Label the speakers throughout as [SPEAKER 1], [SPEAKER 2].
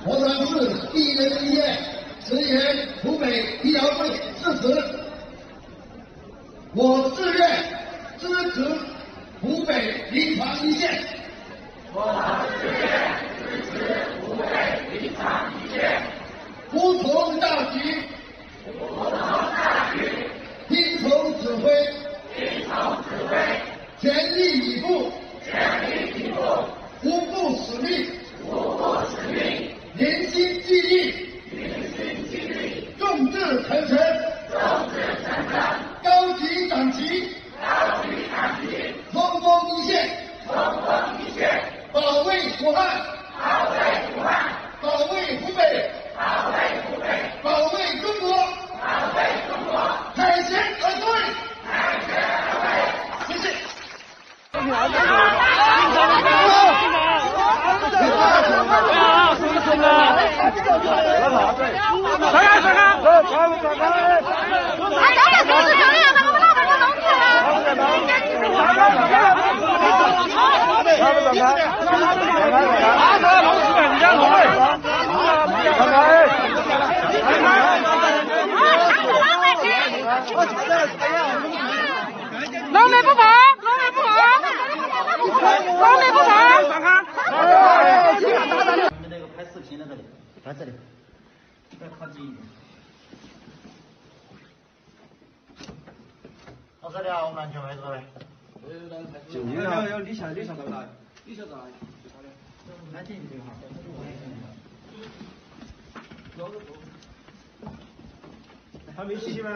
[SPEAKER 1] 我党市第一人民医院驰援湖北医疗队事实，我自愿支持湖北临床一线。
[SPEAKER 2] 我自愿支持湖北临床一线。
[SPEAKER 1] 服从大局，听从指挥，全力以赴，不负使命，凝心聚力，众志成城，高举党旗，冲锋一线，保卫武汉，保卫湖北，保卫中国，凯旋而归，谢谢。
[SPEAKER 3] 龙门不跑，龙门不跑，龙门不跑，闪开！
[SPEAKER 4] 你们那个拍视频的这里，在这里，再靠近一点。到这里啊，我们安全位置呗。
[SPEAKER 5] 要立下到哪？立下到哪里？
[SPEAKER 4] 安静一点哈。还没洗吗？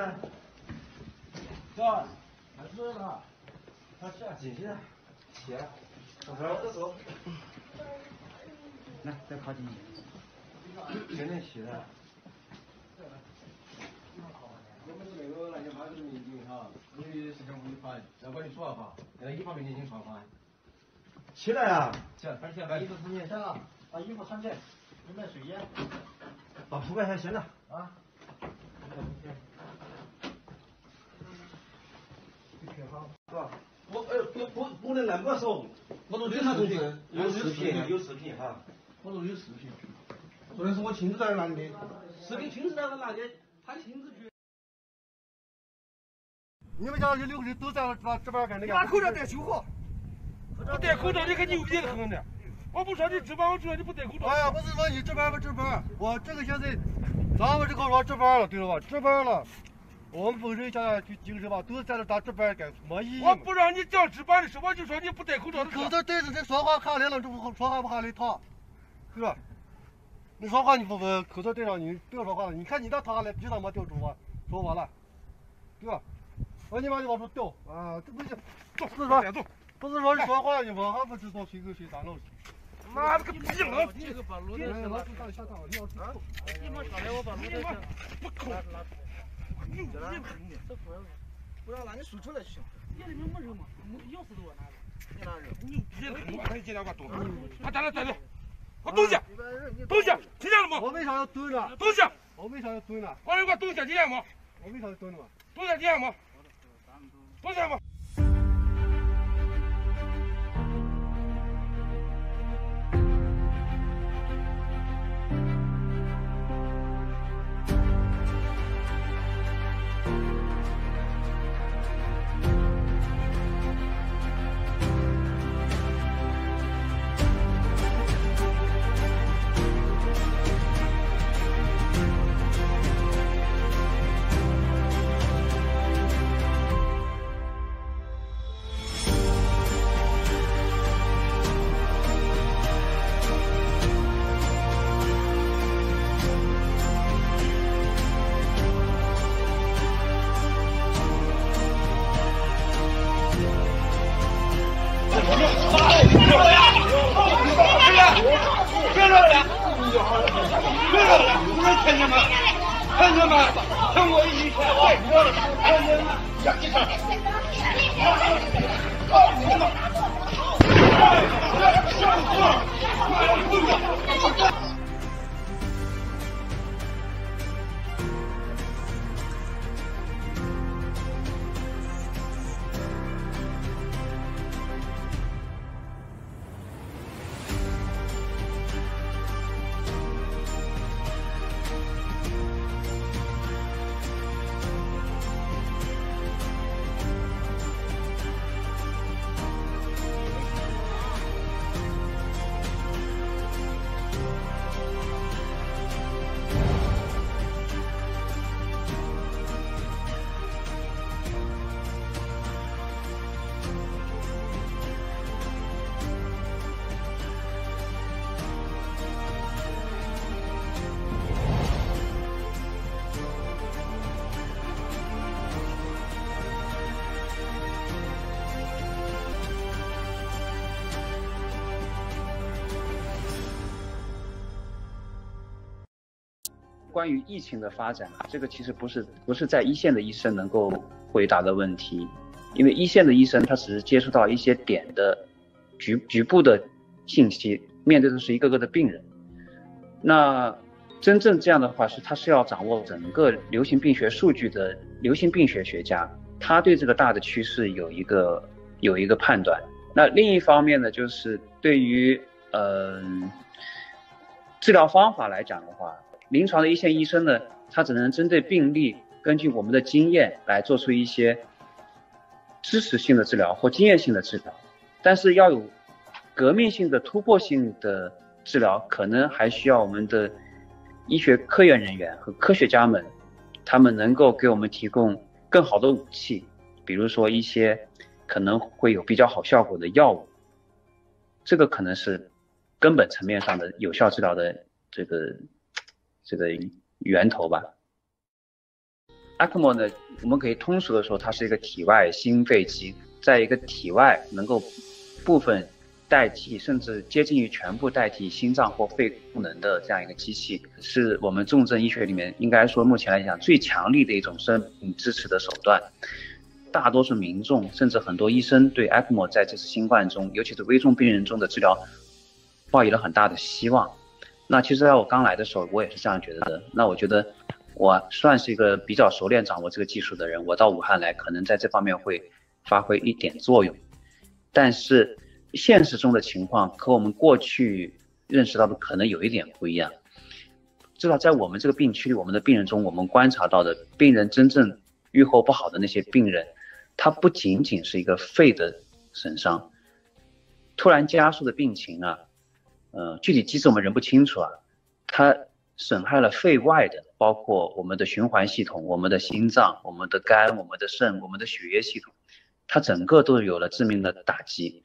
[SPEAKER 4] 是吧？还是了。他洗啊，洗啊，洗啊。我的手。来，再靠近一点。全能洗了。
[SPEAKER 5] 我们那个南京派出所民警哈，因为是跟我们团，要管你处罚法，现在依法面进行传唤。
[SPEAKER 4] 起来啊！
[SPEAKER 5] 起来，快起来！
[SPEAKER 4] 把衣服穿起，行了，把衣服穿起，准备水烟，把铺盖上先了啊！是吧？不能那么说，
[SPEAKER 5] 我说警察同志，
[SPEAKER 4] 有视频哈。
[SPEAKER 5] 我说有视频。昨天是我亲自在那儿拿的，视频亲自在那儿拿的，他亲自去。
[SPEAKER 6] 你们家有6个人都在那值班干那个。
[SPEAKER 5] 拿口罩戴修好。
[SPEAKER 6] 不戴口罩，你看牛逼的很的。我不说你值班，我知道你不戴口罩。哎呀，不是说你值班不值班，我这个现在，咱们这个说值班了，对了吧？值班了，我们不人家去精神吧，都是在这打值班干，没意义。我不让你讲值班的事，我就说你不戴口罩。口罩戴着，这说话看来了，这不说话不喊你躺，是吧？你说话你不口罩戴上，你不要说话了。你看你那躺下来，别他妈掉猪啊，说完了，对吧？我你妈就往出掉啊，这不是，走，不是说走。不是说你说话，你我还不知道谁跟谁打闹。妈了个逼了！这个把录的老子上下套，你要啊！你妈上来我把录的不扣。牛逼了！这不要拿你说出来就行。你里面没人嘛？钥匙都我拿的。你拿人？牛逼了！你快进来给我蹲！他站着，我蹲下，蹲下，听见了吗？我为啥要蹲呢？蹲下！我为啥要蹲呢？我让你给我蹲下，听见吗？我为啥要蹲呢？蹲下，听见吗？蹲下吧。
[SPEAKER 7] 关于疫情的发展，这个其实不是在一线的医生能够回答的问题，因为一线的医生他只是接触到一些点的局部的信息，面对的是一个个的病人。那真正这样的话他是要掌握整个流行病学数据的流行病学学家，他对这个大的趋势有一个判断。那另一方面呢，就是对于治疗方法来讲的话，临床的一线医生呢，他只能针对病例，根据我们的经验来做出一些知识性的治疗或经验性的治疗，但是要有革命性的突破性的治疗，可能还需要我们的医学科研人员和科学家们，他们能够给我们提供更好的武器，比如说一些可能会有比较好效果的药物，这个可能是根本层面上的有效治疗的这个源头吧。ECMO 呢，我们可以通俗的说，它是一个体外心肺机，在一个体外能够部分代替甚至接近于全部代替心脏或肺功能的这样一个机器，是我们重症医学里面应该说目前来讲最强力的一种生命支持的手段。大多数民众甚至很多医生对 ECMO 在这次新冠中，尤其是危重病人中的治疗抱有了很大的希望。那其实在我刚来的时候，我也是这样觉得的。那我觉得我算是一个比较熟练掌握这个技术的人，我到武汉来可能在这方面会发挥一点作用。但是现实中的情况和我们过去认识到的可能有一点不一样。至少在我们这个病区里，我们的病人中，我们观察到的病人真正预后不好的那些病人，他不仅仅是一个肺的损伤，突然加速的病情啊，具体机制我们仍不清楚啊，它损害了肺外的，包括我们的循环系统、我们的心脏、我们的肝、我们的肾、我们的血液系统，它整个都有了致命的打击。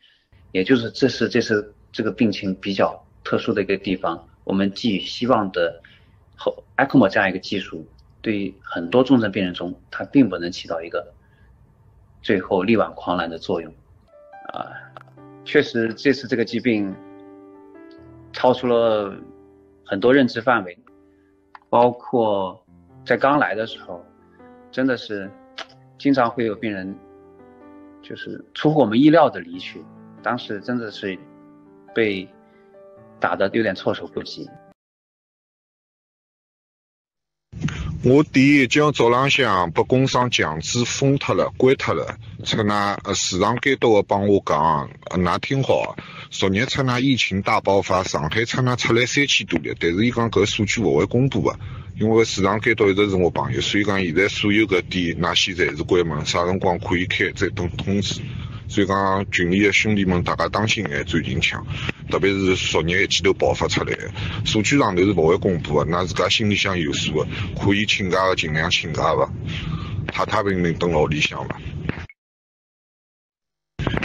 [SPEAKER 7] 也就是这是这个病情比较特殊的一个地方。我们寄予希望的ECMO 这样一个技术，对于很多重症病人中，它并不能起到一个最后力挽狂澜的作用。确实这次这个疾病超出了很多认知范围，包括在刚来的时候，真的是经常会有病人就是出乎我们意料的离去，当时真的是被打得有点措手不及。
[SPEAKER 8] 我弟今早浪向被工商强制封脱了、关脱了，出那市场监督帮我讲，㑚听好，昨日出那疫情大爆发，上海出那出来3000多例，但是伊讲搿数据勿会公布的，因为市场监督一直是我朋友，所以讲现在所有个店㑚现在是关门，啥辰光可以开再等通知。所以讲群里的兄弟们，大家当心眼，最近抢，特别是昨日一记头爆发出来的，数据上头是勿会公布的，㑚自家心里向有数的，可以请假的尽量请假吧，太太平平蹲牢里向吧。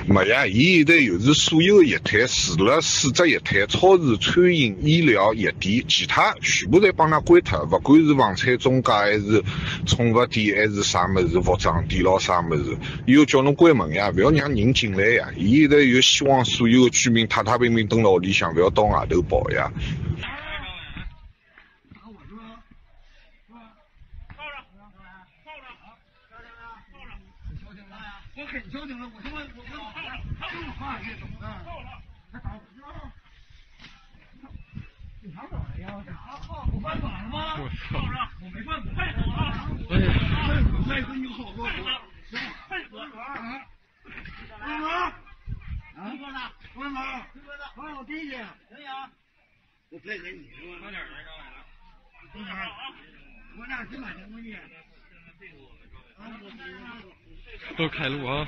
[SPEAKER 8] 没呀，伊现在就是所有的业态，除了4只业态，超市、餐饮、医疗、药店，其他全部侪帮㑚关脱，勿管是房产中介还是宠物店还是啥物事，服装店咯啥物事，伊要叫侬关门呀，勿要让人进来呀。伊现在有希望所有的居民太太平平蹲牢里向，勿要到外头跑呀。
[SPEAKER 1] 我很消停了，我他妈这么话也懂的，还打我知道？你想怎么样？我犯法了吗？我没犯法，配合啊！配合你有好多，配合啊！关门！啊！关门！关我弟弟！可以啊！我配合你是吧？快点来，快点！我俩去买东西。
[SPEAKER 3] 都开路啊！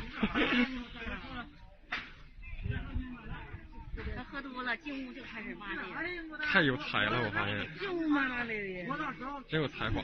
[SPEAKER 9] 他喝多了，进屋就开始骂这个。
[SPEAKER 3] 太有才了，我发现。
[SPEAKER 9] 就骂这个。
[SPEAKER 3] 真有才华。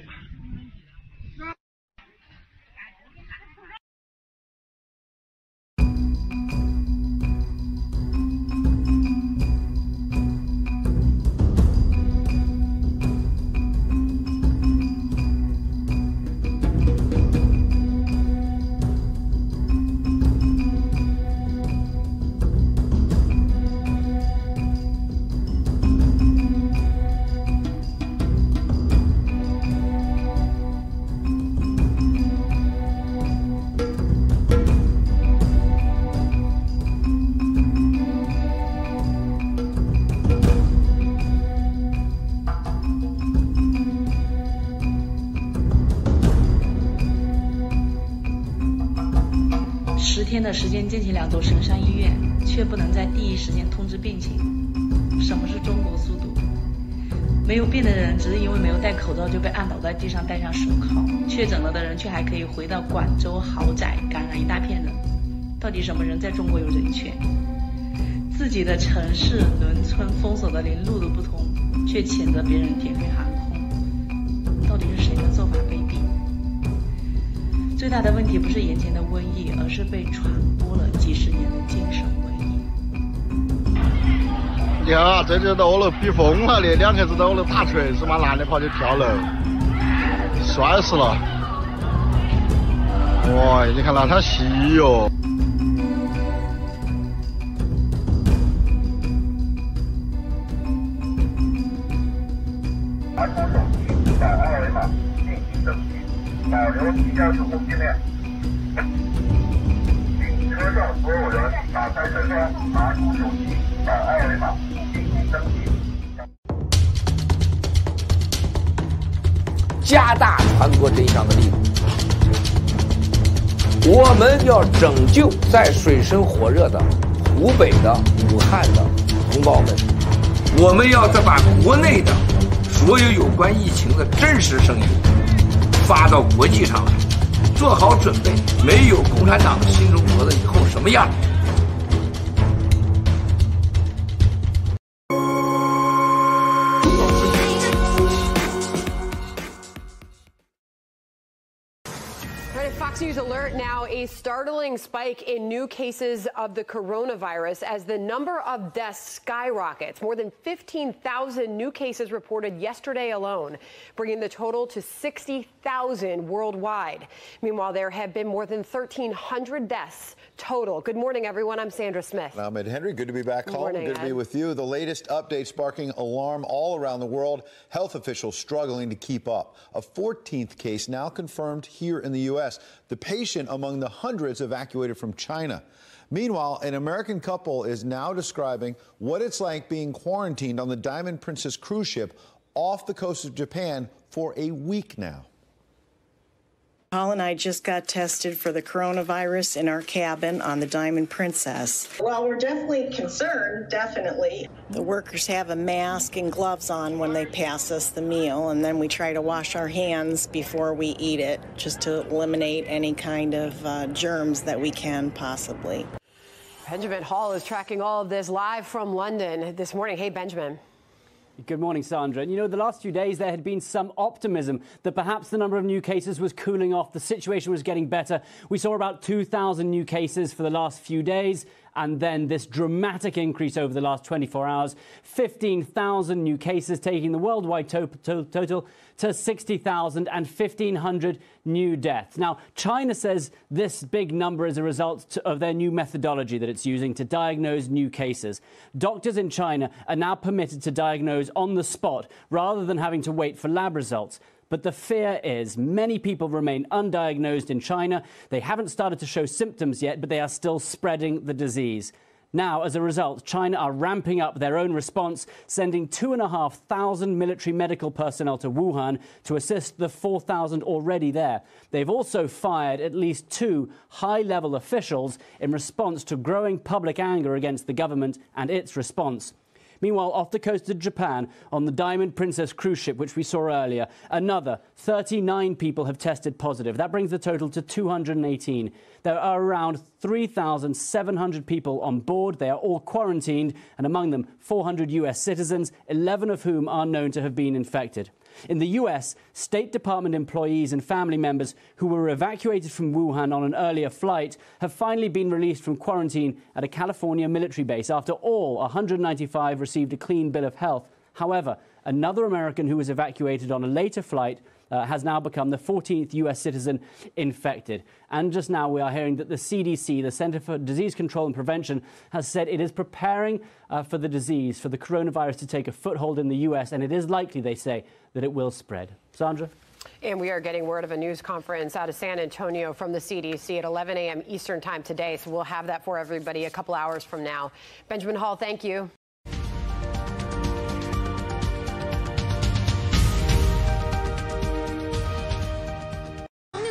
[SPEAKER 10] 的时间建起2座神山医院，却不能在第一时间通知病情。什么是中国速度？没有病的人只是因为没有戴口罩就被按倒在地上戴上手铐，确诊了的人却还可以回到广州豪宅感染一大片人。到底什么人在中国有人权？自己的城市农村封锁的连路都不通，却谴责别人天飞航空，到底是谁的做法卑鄙？最大的问题不是眼前的瘟疫，而是被传播了几十年的精神瘟疫。
[SPEAKER 6] 呀，这就到楼逼疯了的，2个子到楼打锤是嘛，男的跑去跳楼，帅死了！哇，你看那场戏哟。
[SPEAKER 2] 安装手机扫2维码进行登记，保留提交手工界面。请车上所有人打开车窗，拿出手机扫2维码进行登记。
[SPEAKER 11] 加大传播真相的力度，我们要拯救在水深火热的湖北的武汉的同胞们，我们要再把国内的所有有关疫情的真实声音发到国际上来，做好准备，没有共产党的新中国的以后什么样？Fox
[SPEAKER 12] News alert now, a startling spike in new cases of the coronavirus as the number of deaths skyrockets. More than 15,000 new cases reported yesterday alone, bringing the total to 60,000 worldwide. Meanwhile, there have been more than 1,300 deaths total. Good morning, everyone. I'm Sandra Smith.
[SPEAKER 13] I'm Ed Henry. Good to be back home.
[SPEAKER 12] Morning,
[SPEAKER 13] Good to be with you. The latest update sparking alarm all around the world. Health officials struggling to keep up. A 14th case now confirmed here in the U.S. The patient among the hundreds evacuated from China. Meanwhile, an American couple is now describing what it's like being quarantined on the Diamond Princess cruise ship off the coast of Japan for a week now.
[SPEAKER 14] Paul and I just got tested for the coronavirus in our cabin on the Diamond Princess.
[SPEAKER 15] Well, we're definitely concerned, definitely.
[SPEAKER 14] The workers have a mask and gloves on when they pass us the meal, and then we try to wash our hands before we eat it, just to eliminate any kind of germs that we can possibly.
[SPEAKER 12] Benjamin Hall is tracking all of this live from London this morning. Hey, Benjamin.
[SPEAKER 16] Good morning, Sandra. And you know, the last few days there had been some optimism that perhaps the number of new cases was cooling off, the situation was getting better. We saw about 2,000 new cases for the last few days, and then this dramatic increase over the last 24 hours, 15,000 new cases, taking the worldwide total to 60,000 and 1,500 new deaths. Now, China says this big number is a result of their new methodology that it's using to diagnose new cases. Doctors in China are now permitted to diagnose on the spot rather than having to wait for lab results. But the fear is many people remain undiagnosed in China. They haven't started to show symptoms yet, but they are still spreading the disease. Now, as a result, China are ramping up their own response, sending 2,500 military medical personnel to Wuhan to assist the 4,000 already there. They've also fired at least 2 high-level officials in response to growing public anger against the government and its response. Meanwhile, off the coast of Japan, on the Diamond Princess cruise ship, which we saw earlier, another 39 people have tested positive. That brings the total to 218. There are around 3,700 people on board. They are all quarantined, and among them 400 US citizens, 11 of whom are known to have been infected. In the US, State Department employees and family members who were evacuated from Wuhan on an earlier flight have finally been released from quarantine at a California military base after all 195 received a clean bill of health. However, another American who was evacuated on a later flight has now become the 14th US citizen infected. And just now we are hearing that the CDC, the Center for Disease Control and Prevention, has said it is preparing for the disease, for the coronavirus to take a foothold in the US, and it is likely, they say, that it will spread. Sandra?
[SPEAKER 12] And we are getting word of a news conference out of San Antonio from the CDC at 11 a.m. Eastern time today, so we'll have that for everybody a couple hours from now. Benjamin Hall, thank you.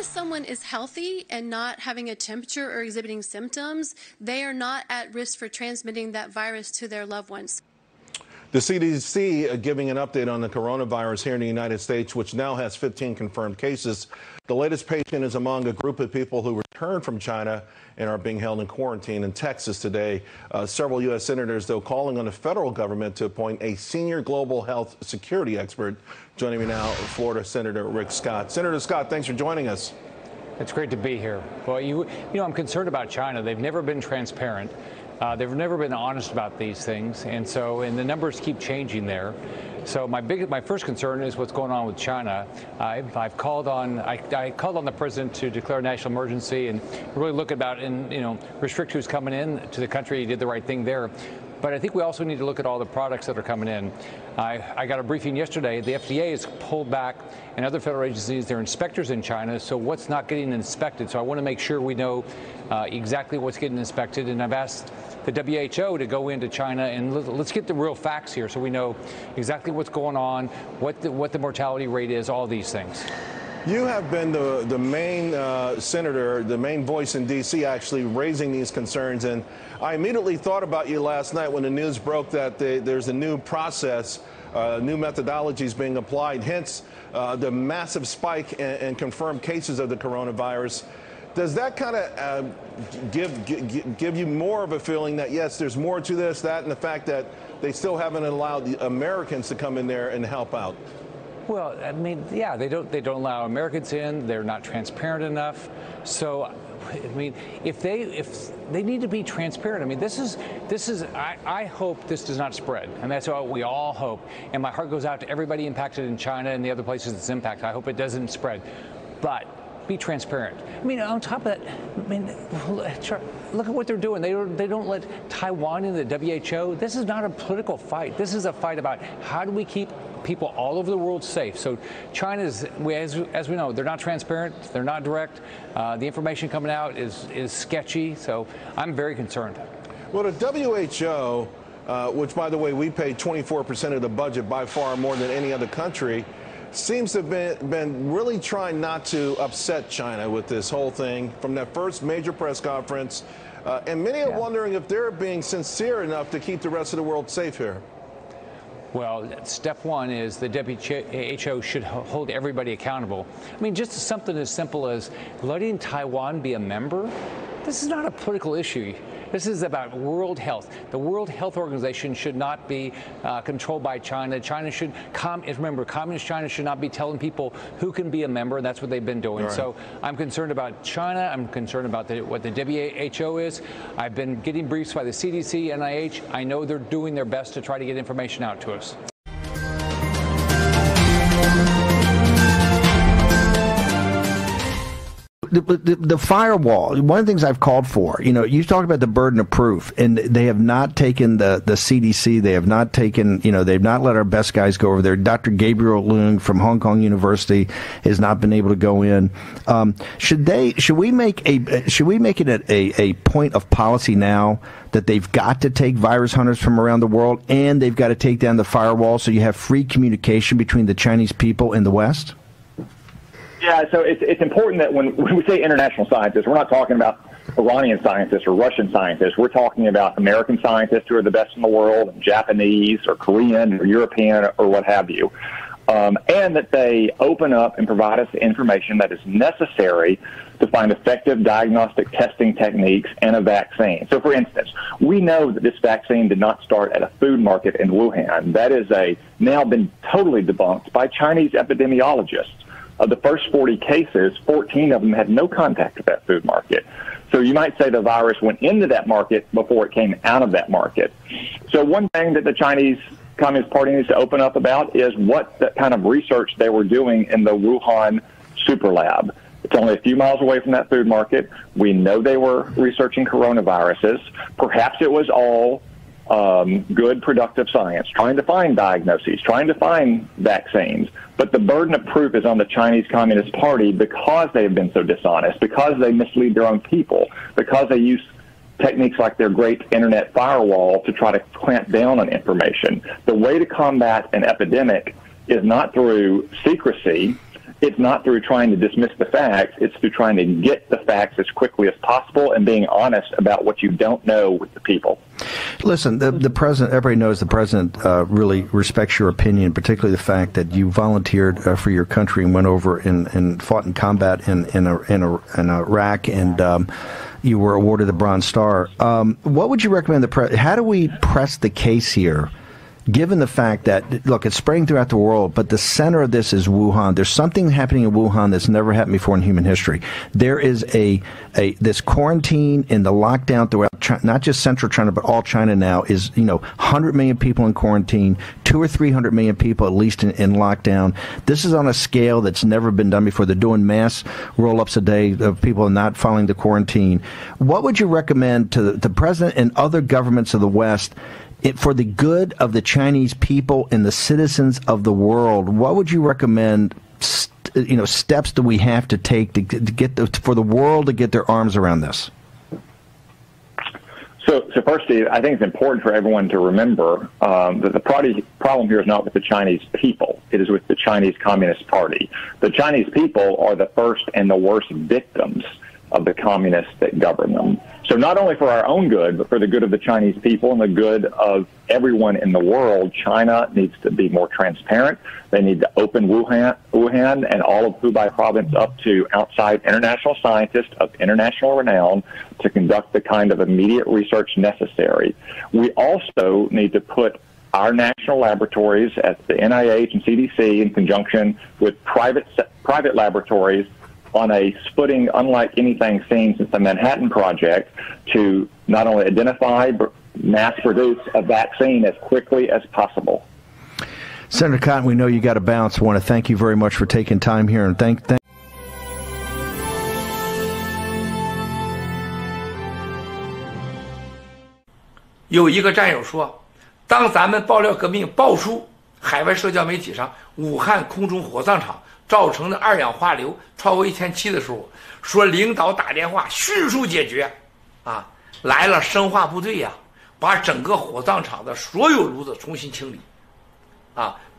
[SPEAKER 17] someone is healthy and not having a temperature or exhibiting symptoms, they are not at risk for transmitting that virus to their loved ones.
[SPEAKER 18] The CDC giving an update on the coronavirus here in the United States, which now has 15 confirmed cases. The latest patient is among a group of people who returned from China and are being held in quarantine in Texas today. Several U.S. senators, though, calling on the federal government to appoint a senior global health security expert. Joining me now, Florida Senator Rick Scott. Senator Scott, thanks for joining us.
[SPEAKER 19] It's great to be here. Well, you know, I'm concerned about China. They've never been transparent. They've never been honest about these things, and the numbers keep changing there. So my first concern is what's going on with China. I called on the president to declare a national emergency and really look about restrict who's coming in to the country. He did the right thing there. But I think we also need to look at all the products that are coming in. I got a briefing yesterday. The FDA has pulled back, and other federal agencies, their inspectors in China. So what's not getting inspected? So I want to make sure we know exactly what's getting inspected. And I've asked the WHO to go into China and let's get the real facts here, so we know exactly what's going on, what the mortality rate is, all these things.
[SPEAKER 18] You have been the main senator, the main voice in D.C. actually raising these concerns, and I immediately thought about you last night when the news broke that there's a new process, new methodologies being applied, hence the massive spike in confirmed cases of the coronavirus. Does that kind of give you more of a feeling that, yes, there's more to this, that, and the fact that they still haven't allowed the Americans to come in there and help out?
[SPEAKER 19] Well, I mean, yeah, they don't allow Americans in. They're not transparent enough. So, I mean, if they need to be transparent. I mean, this is. I hope this does not spread, and that's what we all hope. And my heart goes out to everybody impacted in China and the other places it's impacted. I hope it doesn't spread, but be transparent. I mean, on top of that, I mean, look at what they're doing. They don't let Taiwan in the WHO. This is not a political fight. This is a fight about how do we keep people all over the world safe. So China is, as we know, they're not transparent. They're not direct. The information coming out is sketchy. So I'm very concerned.
[SPEAKER 18] Well, the WHO, which, by the way, we pay 24% of the budget, by far more than any other country, seems to have been really trying not to upset China with this whole thing from that first major press conference. And many are wondering if they're being sincere enough to keep the rest of the world safe here.
[SPEAKER 19] Well, step one is the WHO should hold everybody accountable. I mean, just something as simple as letting Taiwan be a member. This is not a political issue. This is about world health. The World Health Organization should not be controlled by China. China should remember, communist China should not be telling people who can be a member. That's what they've been doing. Right. So I'm concerned about China. I'm concerned about what the WHO is. I've been getting briefs by the CDC, NIH. I know they're doing their best to try to get information out to us.
[SPEAKER 20] The firewall, one of the things I've called for, you talked about the burden of proof, and they have not taken the CDC, they have not taken, they've not let our best guys go over there. Dr. Gabriel Leung from Hong Kong University has not been able to go in. Should we make it a point of policy now that they've got to take virus hunters from around the world, and they've got to take down the firewall so you have free communication between the Chinese people and the West?
[SPEAKER 21] Yeah, so it's important that when we say international scientists, we're not talking about Iranian scientists or Russian scientists. We're talking about American scientists who are the best in the world, and Japanese or Korean or European or what have you, and that they open up and provide us the information that is necessary to find effective diagnostic testing techniques and a vaccine. So, for instance, we know that this vaccine did not start at a food market in Wuhan. That is now been totally debunked by Chinese epidemiologists. Of the first 40 cases, 14 of them had no contact with that food market. So you might say the virus went into that market before it came out of that market. So one thing that the Chinese Communist Party needs to open up about is what kind of research they were doing in the Wuhan super lab. It's only a few miles away from that food market. We know they were researching coronaviruses. Perhaps it was all good, productive science, trying to find diagnoses, trying to find vaccines. But the burden of proof is on the Chinese Communist Party because they have been so dishonest, because they mislead their own people, because they use techniques like their great internet firewall to try to clamp down on information. The way to combat an epidemic is not through secrecy. it's not through trying to dismiss the facts. It's through trying to get the facts as quickly as possible and being honest about what you don't know with the people.
[SPEAKER 20] Listen, the president, everybody knows the president really respects your opinion, particularly the fact that you volunteered for your country and went over and fought in combat in Iraq, and you were awarded the Bronze Star. What would you recommend how do we press the case here, given the fact that, look, it's spreading throughout the world, but the center of this is Wuhan. There's something happening in Wuhan that's never happened before in human history. There is this quarantine and the lockdown throughout China, not just central China, but all China now is, 100 million people in quarantine, 200 or 300 million people at least in lockdown. This is on a scale that's never been done before. They're doing mass roll-ups a day of people not following the quarantine. What would you recommend to the president and other governments of the West for the good of the Chinese people and the citizens of the world? What would you recommend, steps that we have to take to get for the world to get their arms around this?
[SPEAKER 21] So first, Steve, I think it's important for everyone to remember that the problem here is not with the Chinese people. It is with the Chinese Communist Party. The Chinese people are the first and the worst victims of the communists that govern them. So not only for our own good, but for the good of the Chinese people and the good of everyone in the world, China needs to be more transparent. They need to open Wuhan and all of Hubei province up to outside international scientists of international renown to conduct the kind of immediate research necessary. We also need to put our national laboratories at the NIH and CDC in conjunction with private laboratories on a footing unlike anything seen since the Manhattan Project to not only identify but mass produce a vaccine as quickly as possible.
[SPEAKER 20] Senator Cotton, we know you got to bounce. I want to thank you very much for taking time here, and thank
[SPEAKER 11] 有一个战友说，当咱们爆料革命爆出海外社交媒体上武汉空中火葬场造成的二氧化硫超过1700的时候，说领导打电话迅速解决，来了生化部队呀，把整个火葬场的所有炉子重新清理，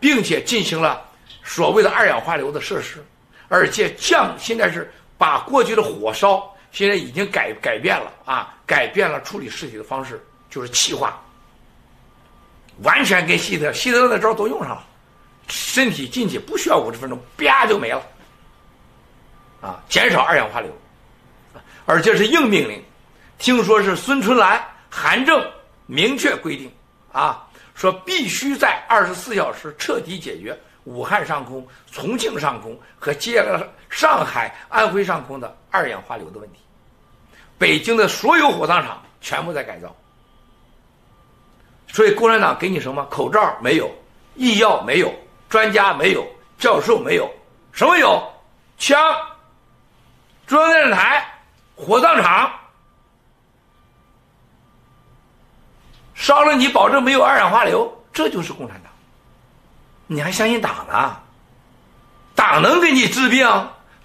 [SPEAKER 11] 并且进行了所谓的二氧化硫的设施，而且现在是把过去的火烧现在已经改变了改变了处理尸体的方式，就是气化，完全跟希特勒的招都用上了。身体进去不需要50分钟，啪就没了，减少二氧化硫，而且是硬命令。听说是孙春兰、韩正明确规定，说必须在24小时彻底解决武汉上空、重庆上空和接下来上海、安徽上空的二氧化硫的问题。北京的所有火葬场全部在改造，所以共产党给你什么？口罩没有，医药没有。专家没有，教授没有，什么有？枪、中央电视台、火葬场，烧了你保证没有二氧化硫，这就是共产党。你还相信党呢？党能给你治病，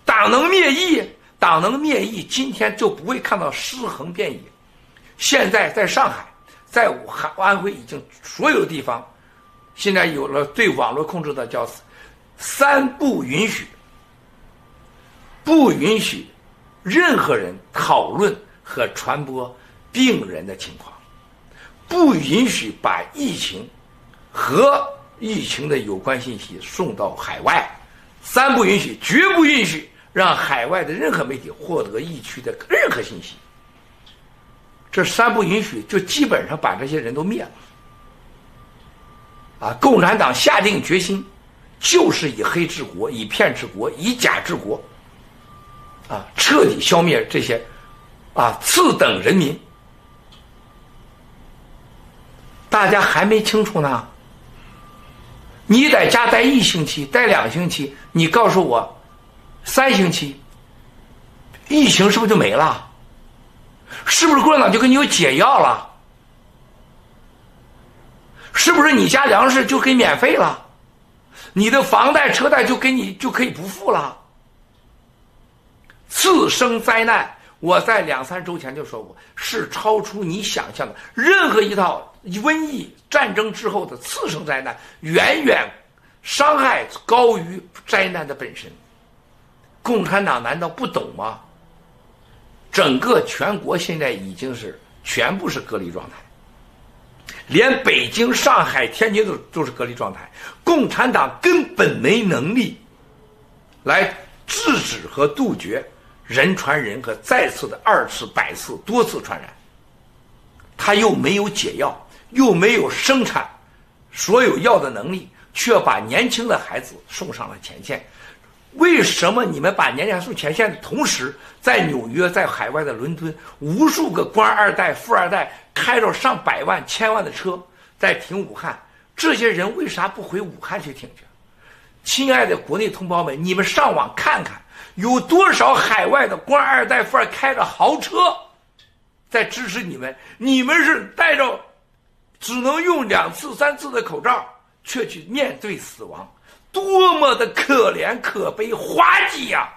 [SPEAKER 11] 党能灭疫，党能灭疫，今天就不会看到尸横遍野。现在在上海，在武汉、安徽已经所有地方。现在有了对网络控制的叫3不允许，不允许任何人讨论和传播病人的情况，不允许把疫情和疫情的有关信息送到海外，3不允许，绝不允许让海外的任何媒体获得疫区的任何信息。这3不允许就基本上把这些人都灭了。共产党下定决心，就是以黑治国，以骗治国，以假治国，彻底消灭这些次等人民。大家还没清楚呢。你在家待1星期，待2星期，你告诉我3星期，疫情是不是就没了？是不是共产党就给你有解药了？是不是你家粮食就给免费了？你的房贷车贷就可以不付了？次生灾难，我在2-3周前就说过，是超出你想象的。任何一套瘟疫、战争之后的次生灾难，远远伤害高于灾难的本身。共产党难道不懂吗？整个全国现在已经是全部是隔离状态，连北京、上海、天津都是隔离状态。共产党根本没能力来制止和杜绝人传人和再次的2次、100次、多次传染。他又没有解药，又没有生产所有药的能力，却把年轻的孩子送上了前线。为什么你们把年轻人送前线的同时，在纽约、在海外的伦敦，无数个官二代、富二代开着上百万、千万的车在挺武汉？这些人为啥不回武汉去挺去？亲爱的国内同胞们，你们上网看看，有多少海外的官二代、富二代开着豪车在支持你们？你们是戴着只能用2次、3次的口罩，却去面对死亡。多么的可怜、可悲、滑稽呀！